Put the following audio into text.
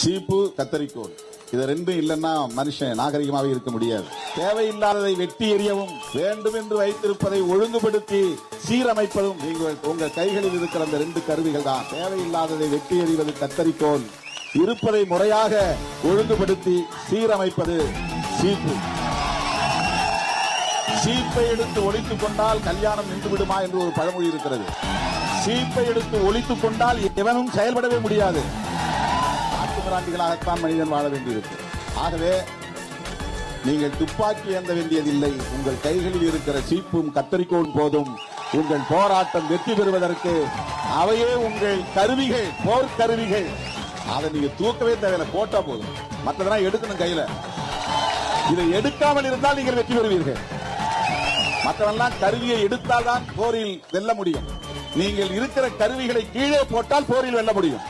சீப்பு கத்தரிக்கோல் இது ரெண்டும் இல்லைன்னா மனுஷன் நாகரிகமாக இருக்க முடியாது. தேவையில்லாததை வெட்டி எறியவும் வேண்டும் என்று வைத்திருப்பதை ஒழுங்குபடுத்தி சீரமைப்பதும் உங்கள் கைகளில் இருக்கிற அந்த ரெண்டு கருவிகள் தான். தேவையில்லாததை வெட்டி எறிவது கத்தரிக்கோல், இருப்பதை முறையாக ஒழுங்குபடுத்தி சீரமைப்பது சீப்பு. சீப்பை எடுத்து ஒழித்துக் கொண்டால் கல்யாணம் நின்று விடுமா என்று ஒரு பழமொழி இருக்கிறது. சீப்பை எடுத்து ஒழித்துக் கொண்டால் எவனும் செயல்படவே முடியாது. ஆட்டுமிராண்டிகளாகத்தான் மனிதன் வாழ வேண்டியிருக்கு. ஆகவே நீங்கள் துப்பாக்கி ஏந்த வேண்டியதில்லை. உங்கள் கைகளில் இருக்கிற சீப்பும் கத்தரிக்கோள் போதும். உங்கள் போராட்டம் வெற்றி பெறுவதற்கு அவையே உங்கள் கருவிகள், போர்க்கருவிகள். அதை நீங்க தூக்கவே தேவையில்லை, போட்டா போதும். மற்றதெல்லாம் எடுக்கணும் கையில. இதை எடுக்காமல் இருந்தால் நீங்கள் வெற்றி பெறுவீர்கள். மற்றவெல்லாம் கருவியை எடுத்தால்தான் போரில் வெல்ல முடியும். நீங்கள் இருக்கிற கருவிகளை கீழே போட்டால் போரில் வெல்ல முடியும்.